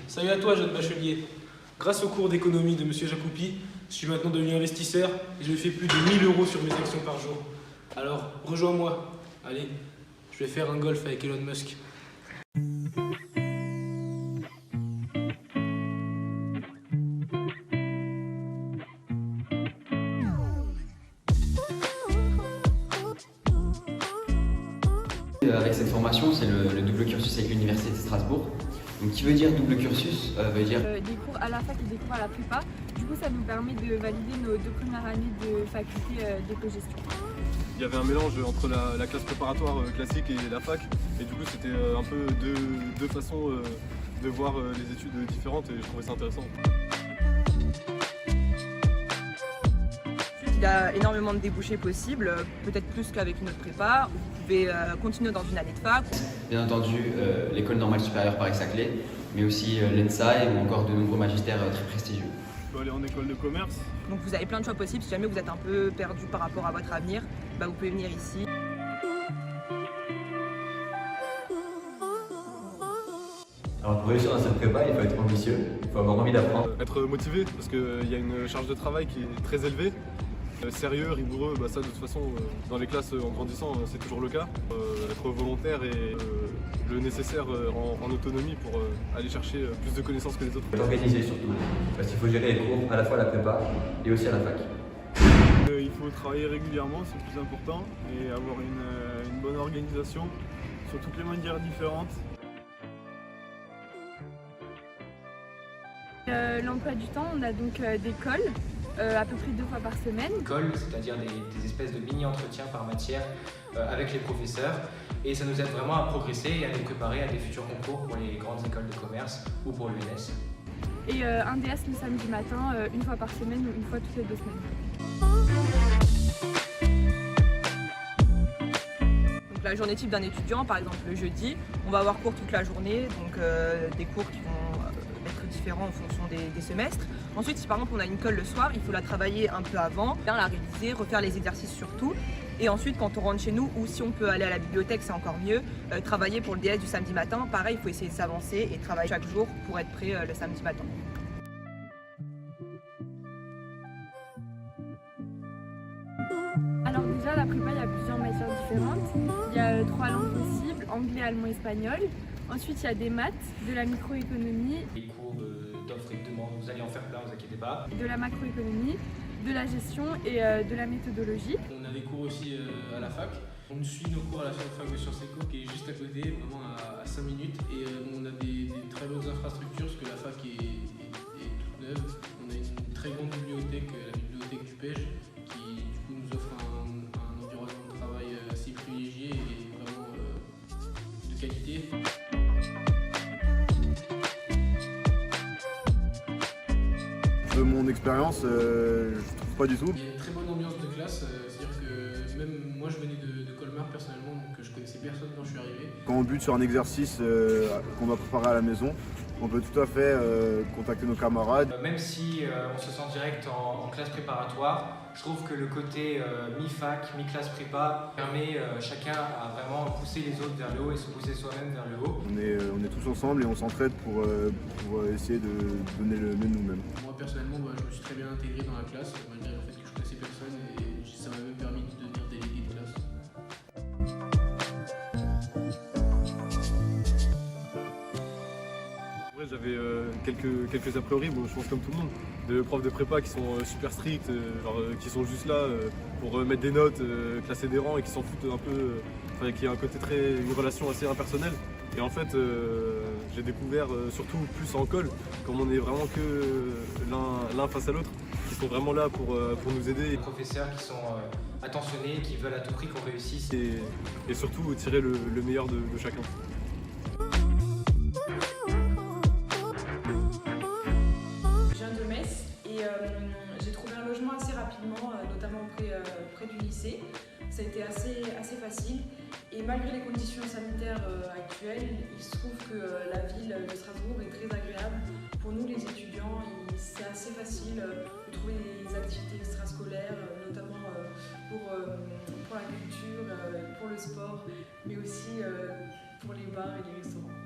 Salut à toi, jeune bachelier. Grâce au cours d'économie de Monsieur Jacoupi, je suis maintenant devenu investisseur et je fais plus de 1000 € sur mes actions par jour. Alors, rejoins-moi. Allez, je vais faire un golf avec Elon Musk. Avec cette formation, c'est le double cursus avec l'Université de Strasbourg. Donc, qui veut dire double cursus veut dire des cours à la fac et des cours à la prépa. Du coup, ça nous permet de valider nos 2 premières années de faculté d'éco-gestion. Il y avait un mélange entre la classe préparatoire classique et la fac. Et du coup, c'était un peu deux façons de voir les études différentes et je trouvais ça intéressant. Il y a énormément de débouchés possibles, peut-être plus qu'avec une autre prépa. Vous pouvez continuer dans une année de fac. bien entendu l'École normale supérieure Paris-Saclay, mais aussi l'ENSA ou encore de nombreux magistères très prestigieux. Je peux aller en école de commerce. Donc vous avez plein de choix possibles. Si jamais vous êtes un peu perdu par rapport à votre avenir, vous pouvez venir ici. Alors pour réussir dans cette prépa, il faut être ambitieux, il faut avoir envie d'apprendre. Être motivé parce qu'il y a une charge de travail qui est très élevée. Sérieux, rigoureux, ça de toute façon dans les classes en grandissant c'est toujours le cas. Être volontaire et le nécessaire en autonomie pour aller chercher plus de connaissances que les autres. Être organisé surtout, parce qu'il faut gérer les cours à la fois à la prépa et aussi à la fac. Il faut travailler régulièrement, c'est le plus important, et avoir une bonne organisation sur toutes les manières différentes. L'emploi du temps, on a donc des calls, à peu près 2 fois par semaine. Calls, c'est-à-dire des espèces de mini-entretiens par matière avec les professeurs. Et ça nous aide vraiment à progresser et à nous préparer à des futurs concours pour les grandes écoles de commerce ou pour l'UNES. Et un DS le samedi matin, 1 fois par semaine ou 1 fois toutes les 2 semaines. Donc la journée type d'un étudiant, par exemple le jeudi, on va avoir cours toute la journée, donc des cours qui vont être différents en fonction des semestres. Ensuite, si par exemple on a une colle le soir, il faut la travailler un peu avant, bien la réviser, refaire les exercices surtout. Et ensuite, quand on rentre chez nous, ou si on peut aller à la bibliothèque, c'est encore mieux, travailler pour le DS du samedi matin. Pareil, il faut essayer de s'avancer et travailler chaque jour pour être prêt le samedi matin. Alors déjà, la prépa, il y a plusieurs matières différentes. Il y a 3 langues possibles, anglais, allemand, espagnol. Ensuite, il y a des maths, de la microéconomie, Les cours d'offres et de demande, vous allez en faire plein, ne vous inquiétez pas. de la macroéconomie, de la gestion et de la méthodologie. On a des cours aussi à la fac. On suit nos cours à la fac de Sciences Éco qui est juste à côté, vraiment à 5 minutes. Et on a des très bonnes infrastructures parce que la fac est toute neuve. On a une très grande bibliothèque, la bibliothèque du PEJ, qui du coup nous offre un environnement de travail assez privilégié et vraiment de qualité. De mon expérience, je trouve pas du tout. Il y a une très bonne ambiance de classe, c'est-à-dire que même moi je venais de Colmar personnellement, donc je connaissais personne quand je suis arrivé. Quand on bute sur un exercice qu'on va préparer à la maison, on peut tout à fait contacter nos camarades. Même si on se sent direct en classe préparatoire, je trouve que le côté mi-fac, mi-classe prépa permet chacun à vraiment pousser les autres vers le haut et se pousser soi-même vers le haut. On est tous ensemble et on s'entraide pour essayer de donner le mieux de nous-mêmes. Moi personnellement, je me suis très bien intégré dans la classe, malgré le fait que je connaissais personne et ça m'a même permis de devenir délégué de classe. J'avais quelques a priori, je pense comme tout le monde, de profs de prépa qui sont super stricts, qui sont juste là pour mettre des notes, classer des rangs et qui s'en foutent un peu, qui a un côté une relation assez impersonnelle. Et en fait, j'ai découvert, surtout plus en colle, comme on est vraiment que l'un face à l'autre, qui sont vraiment là pour nous aider. Des professeurs qui sont attentionnés, qui veulent à tout prix qu'on réussisse. Et surtout tirer le meilleur de chacun. Je viens de Metz et j'ai trouvé un logement assez rapidement, notamment près du lycée. Ça a été assez facile et malgré les conditions sanitaires actuelles, il se trouve que la ville de Strasbourg est très agréable. Pour nous les étudiants, c'est assez facile de trouver des activités extrascolaires, notamment pour la culture, pour le sport, mais aussi pour les bars et les restaurants.